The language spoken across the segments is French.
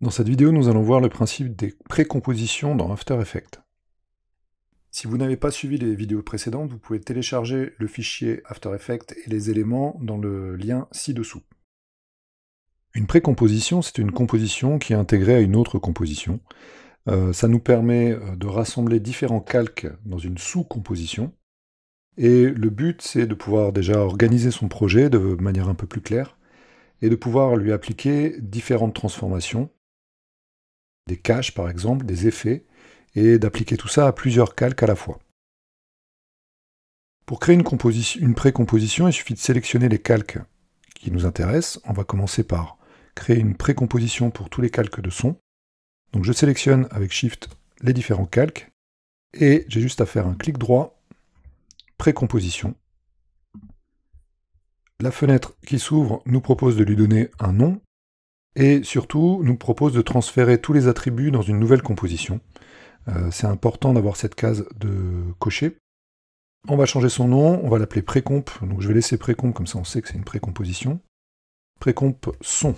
Dans cette vidéo, nous allons voir le principe des précompositions dans After Effects. Si vous n'avez pas suivi les vidéos précédentes, vous pouvez télécharger le fichier After Effects et les éléments dans le lien ci-dessous. Une précomposition, c'est une composition qui est intégrée à une autre composition. Ça nous permet de rassembler différents calques dans une sous-composition. Et le but, c'est de pouvoir déjà organiser son projet de manière un peu plus claire et de pouvoir lui appliquer différentes transformations, des caches par exemple, des effets, et d'appliquer tout ça à plusieurs calques à la fois. Pour créer une précomposition, il suffit de sélectionner les calques qui nous intéressent. On va commencer par créer une précomposition pour tous les calques de son. Donc je sélectionne avec Shift les différents calques, et j'ai juste à faire un clic droit, précomposition. La fenêtre qui s'ouvre nous propose de lui donner un nom, et surtout nous propose de transférer tous les attributs dans une nouvelle composition. C'est important d'avoir cette case de cocher. On va changer son nom, on va l'appeler précomp, donc je vais laisser précomp, comme ça on sait que c'est une précomposition. Précomp son.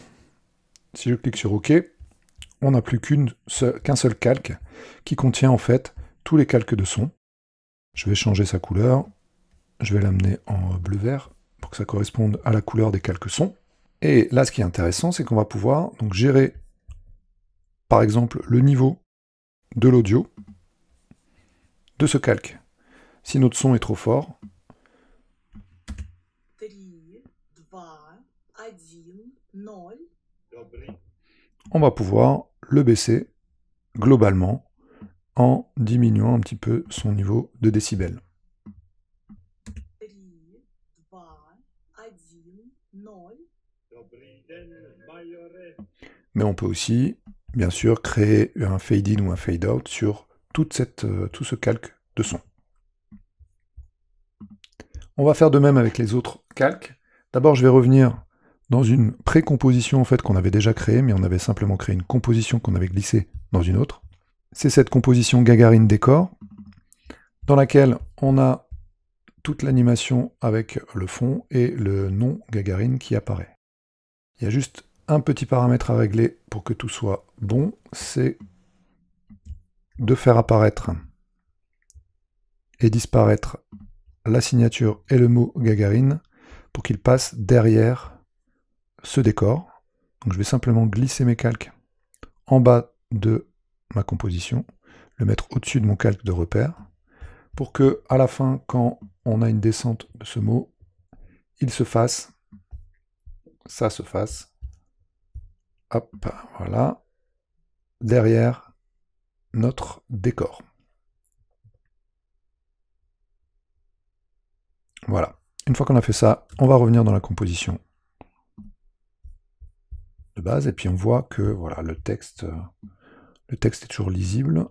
Si je clique sur OK, on n'a plus qu'un seul calque qui contient en fait tous les calques de son. Je vais changer sa couleur, je vais l'amener en bleu-vert pour que ça corresponde à la couleur des calques son. Et là, ce qui est intéressant, c'est qu'on va pouvoir donc gérer, par exemple, le niveau de l'audio de ce calque. Si notre son est trop fort, on va pouvoir le baisser globalement en diminuant un petit peu son niveau de décibels. Mais on peut aussi, bien sûr, créer un fade-in ou un fade-out sur tout ce calque de son. On va faire de même avec les autres calques. D'abord, je vais revenir dans une précomposition en fait, qu'on avait déjà créée, mais on avait simplement créé une composition qu'on avait glissée dans une autre. C'est cette composition Gagarine Décor, dans laquelle on a toute l'animation avec le fond et le nom Gagarine qui apparaît. Il y a juste un petit paramètre à régler pour que tout soit bon, c'est de faire apparaître et disparaître la signature et le mot Gagarine pour qu'il passe derrière ce décor. Donc je vais simplement glisser mes calques en bas de ma composition, le mettre au-dessus de mon calque de repère, pour que à la fin, quand on a une descente de ce mot, il se fasse, ça se fasse, hop, voilà, derrière notre décor. Voilà. Une fois qu'on a fait ça, on va revenir dans la composition de base, et puis on voit que voilà, le texte est toujours lisible,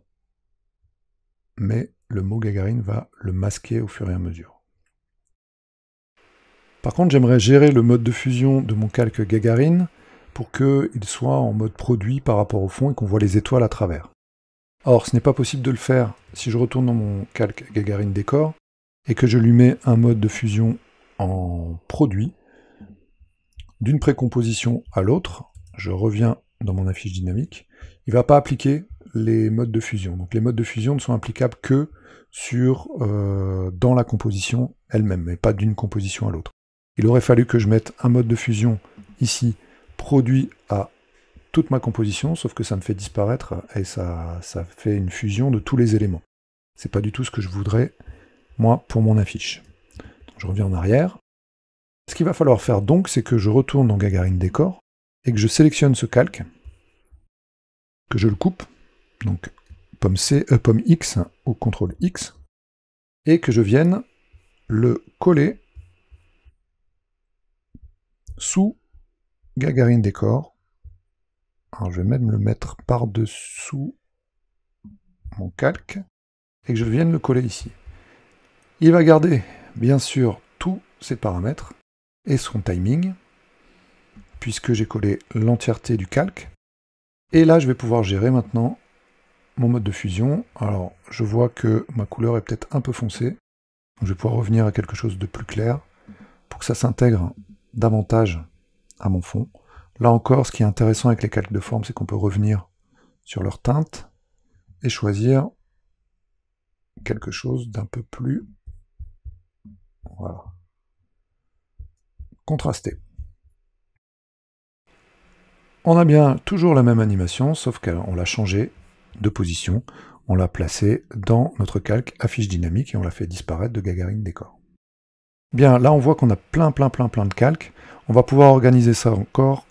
mais le mot Gagarine va le masquer au fur et à mesure. Par contre, j'aimerais gérer le mode de fusion de mon calque Gagarine pour qu'il soit en mode produit par rapport au fond et qu'on voit les étoiles à travers. Or, ce n'est pas possible de le faire si je retourne dans mon calque Gagarine Décor et que je lui mets un mode de fusion en produit. D'une précomposition à l'autre, je reviens dans mon affiche dynamique, il ne va pas appliquer les modes de fusion. Donc les modes de fusion ne sont applicables que dans la composition elle-même, mais pas d'une composition à l'autre. Il aurait fallu que je mette un mode de fusion ici, produit à toute ma composition, sauf que ça me fait disparaître et ça fait une fusion de tous les éléments. C'est pas du tout ce que je voudrais, moi, pour mon affiche. Donc, je reviens en arrière. Ce qu'il va falloir faire donc, c'est que je retourne dans Gagarine Décor et que je sélectionne ce calque, que je le coupe, donc pomme X ou CTRL X, et que je vienne le coller sous Gagarine Décor. Alors je vais même le mettre par-dessous mon calque, et que je vienne le coller ici. Il va garder, bien sûr, tous ses paramètres, et son timing, puisque j'ai collé l'entièreté du calque. Et là, je vais pouvoir gérer maintenant mon mode de fusion. Alors, je vois que ma couleur est peut-être un peu foncée. Donc, je vais pouvoir revenir à quelque chose de plus clair pour que ça s'intègre davantage à mon fond. Là encore, ce qui est intéressant avec les calques de forme, c'est qu'on peut revenir sur leur teinte et choisir quelque chose d'un peu plus voilà, contrasté. On a bien toujours la même animation, sauf qu'on l'a changé de position. On l'a placé dans notre calque affiche dynamique et on l'a fait disparaître de Gagarine Décor. Bien, là on voit qu'on a plein de calques. On va pouvoir organiser ça encore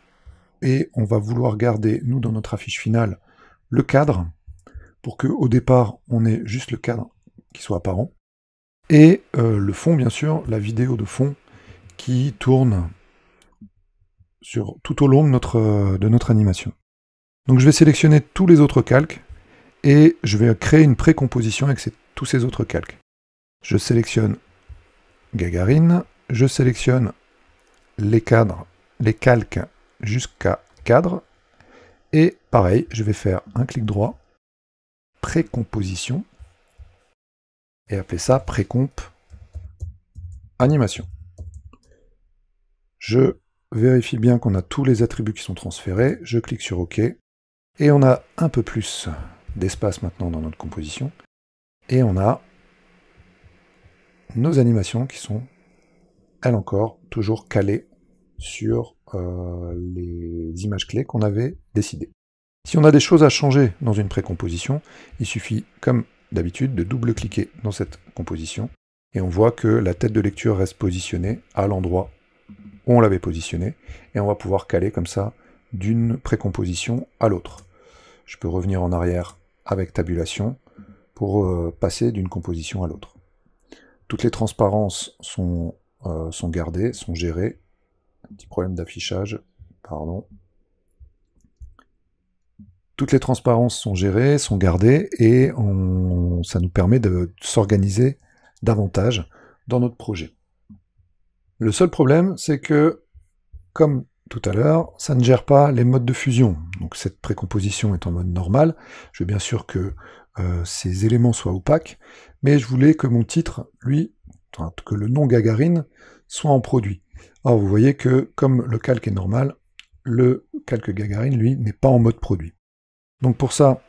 et on va vouloir garder, nous, dans notre affiche finale, le cadre pour qu'au départ, on ait juste le cadre qui soit apparent. Et le fond, bien sûr, la vidéo de fond qui tourne tout au long de notre animation. Donc je vais sélectionner tous les autres calques et je vais créer une précomposition avec tous ces autres calques. Je sélectionne Gagarine, je sélectionne les cadres, les calques jusqu'à cadre, et pareil, je vais faire un clic droit, précomposition, et appeler ça précomp animation. Je vérifie bien qu'on a tous les attributs qui sont transférés, je clique sur OK, et on a un peu plus d'espace maintenant dans notre composition, et on a nos animations qui sont, elles encore, toujours calées sur les images clés qu'on avait décidées. Si on a des choses à changer dans une précomposition, il suffit, comme d'habitude, de double-cliquer dans cette composition, et on voit que la tête de lecture reste positionnée à l'endroit où on l'avait positionnée, et on va pouvoir caler comme ça d'une précomposition à l'autre. Je peux revenir en arrière avec tabulation pour passer d'une composition à l'autre. Toutes les transparences sont gardées, sont gérées. Un petit problème d'affichage, pardon. Toutes les transparences sont gérées, sont gardées, et ça nous permet de s'organiser davantage dans notre projet. Le seul problème, c'est que, comme tout à l'heure, ça ne gère pas les modes de fusion. Donc cette précomposition est en mode normal. Je veux bien sûr que ces éléments soient opaques, mais je voulais que mon titre, lui, que le nom Gagarine, soit en produit. Or, vous voyez que, comme le calque est normal, le calque Gagarine, lui, n'est pas en mode produit. Donc pour ça,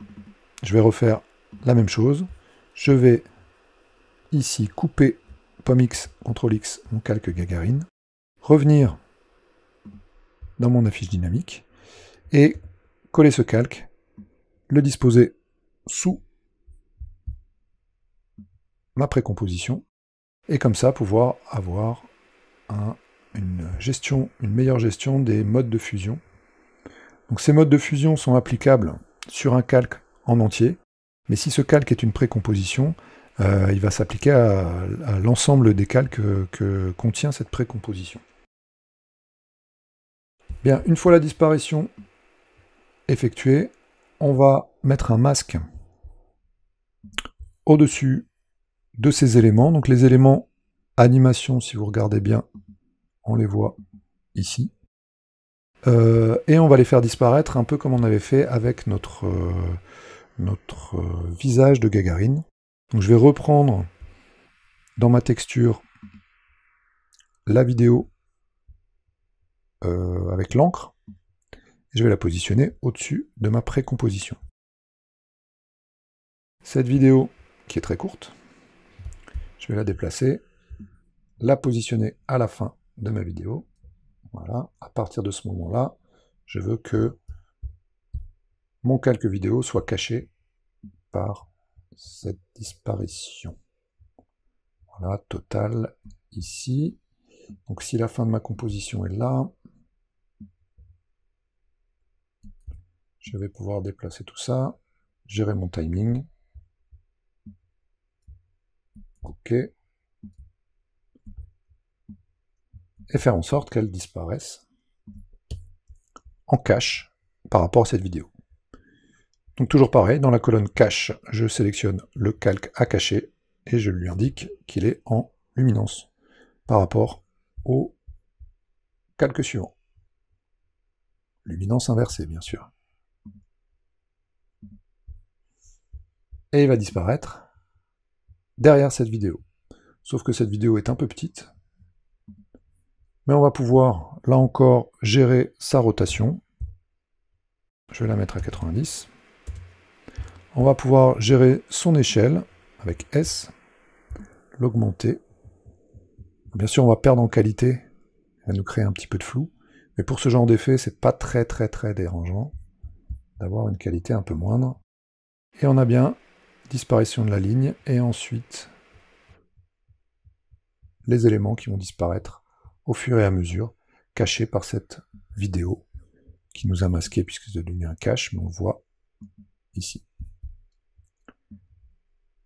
je vais refaire la même chose. Je vais ici couper POM-X, CTRL-X, mon calque Gagarine, revenir dans mon affiche dynamique, et coller ce calque, le disposer sous ma précomposition, et comme ça pouvoir avoir une meilleure gestion des modes de fusion. Donc ces modes de fusion sont applicables sur un calque en entier, mais si ce calque est une précomposition, il va s'appliquer à l'ensemble des calques que contient cette précomposition. Bien, une fois la disparition effectuée, on va mettre un masque au-dessus de ces éléments. Donc les éléments animation, si vous regardez bien, on les voit ici. Et on va les faire disparaître un peu comme on avait fait avec notre visage de Gagarine. Donc je vais reprendre dans ma texture la vidéo avec l'encre, et je vais la positionner au-dessus de ma précomposition. Cette vidéo, qui est très courte, je vais la déplacer, la positionner à la fin de ma vidéo. Voilà, à partir de ce moment-là, je veux que mon calque vidéo soit caché par cette disparition. Voilà, total ici. Donc si la fin de ma composition est là, je vais pouvoir déplacer tout ça, gérer mon timing. OK. Et faire en sorte qu'elle disparaisse en cache par rapport à cette vidéo. Donc toujours pareil, dans la colonne cache, je sélectionne le calque à cacher et je lui indique qu'il est en luminance par rapport au calque suivant. Luminance inversée, bien sûr. Et il va disparaître derrière cette vidéo. Sauf que cette vidéo est un peu petite. Mais on va pouvoir, là encore, gérer sa rotation. Je vais la mettre à 90. On va pouvoir gérer son échelle avec S, l'augmenter. Bien sûr, on va perdre en qualité, il va nous créer un petit peu de flou, mais pour ce genre d'effet, c'est pas très dérangeant d'avoir une qualité un peu moindre. Et on a bien disparition de la ligne, et ensuite les éléments qui vont disparaître au fur et à mesure, cachés par cette vidéo qui nous a masqué puisque c'est devenu un cache, mais on le voit ici.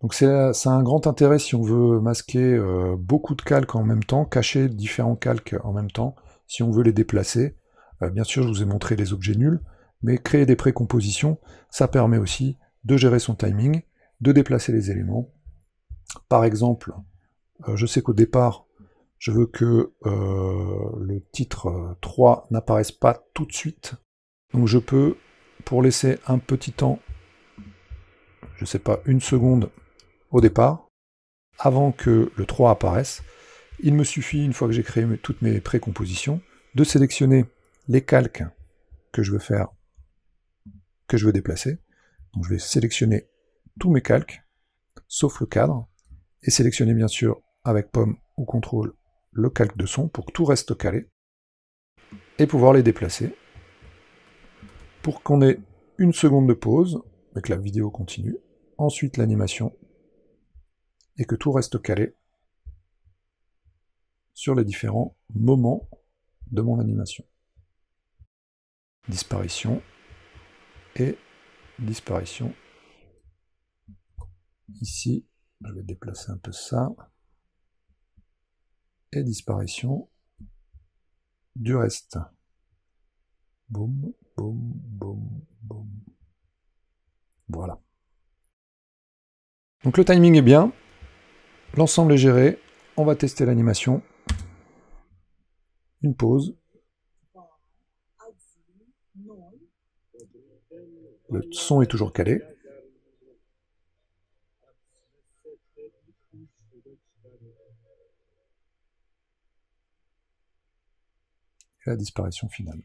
Donc c'est un grand intérêt si on veut masquer beaucoup de calques en même temps, cacher différents calques en même temps, si on veut les déplacer. Bien sûr, je vous ai montré les objets nuls, mais créer des précompositions, ça permet aussi de gérer son timing, de déplacer les éléments. Par exemple, je sais qu'au départ, je veux que le titre 3 n'apparaisse pas tout de suite. Donc je peux, pour laisser un petit temps, je ne sais pas, une seconde au départ, avant que le 3 apparaisse, il me suffit, une fois que j'ai créé toutes mes précompositions, de sélectionner les calques que je veux faire, que je veux déplacer. Donc je vais sélectionner tous mes calques, sauf le cadre, et sélectionner bien sûr avec pomme ou contrôle le calque de son pour que tout reste calé, et pouvoir les déplacer pour qu'on ait une seconde de pause, et que la vidéo continue, ensuite l'animation, et que tout reste calé sur les différents moments de mon animation. Disparition et disparition. Ici, je vais déplacer un peu ça. Et disparition du reste. Boum, boum, boum, boum. Voilà. Donc le timing est bien. L'ensemble est géré. On va tester l'animation. Une pause. Le son est toujours calé. Et la disparition finale.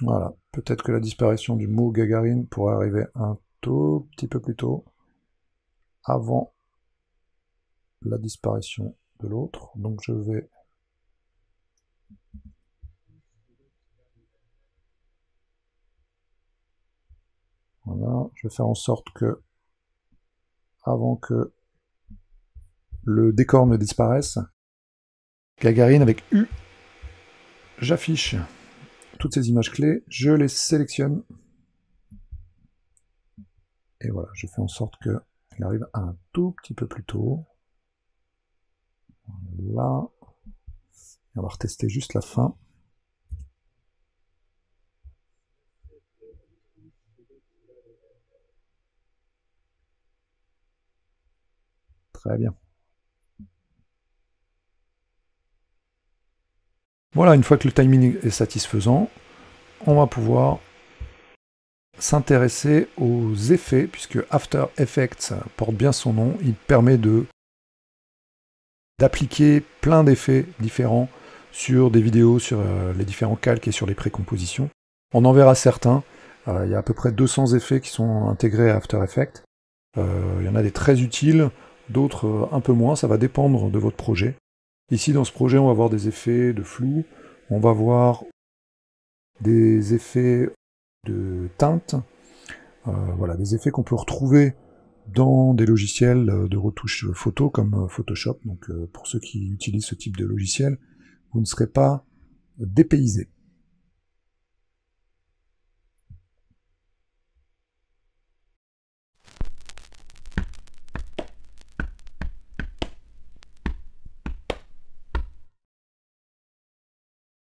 Voilà, peut-être que la disparition du mot Gagarine pourrait arriver un tout petit peu plus tôt, avant la disparition de l'autre. Donc je vais voilà, je vais faire en sorte que, avant que le décor ne disparaisse, Gagarine avec U, j'affiche toutes ces images clés, je les sélectionne, et voilà, je fais en sorte qu'il arrive un tout petit peu plus tôt. Là, et on va retester juste la fin. Très bien. Voilà, une fois que le timing est satisfaisant, on va pouvoir s'intéresser aux effets, puisque After Effects porte bien son nom. Il permet d'appliquer plein d'effets différents sur des vidéos, sur les différents calques et sur les précompositions. On en verra certains. Il y a à peu près 200 effets qui sont intégrés à After Effects. Il y en a des très utiles, d'autres un peu moins, ça va dépendre de votre projet. Ici, dans ce projet, on va voir des effets de flou, on va voir des effets de teinte, voilà, des effets qu'on peut retrouver dans des logiciels de retouche photo comme Photoshop. Donc pour ceux qui utilisent ce type de logiciel, vous ne serez pas dépaysés.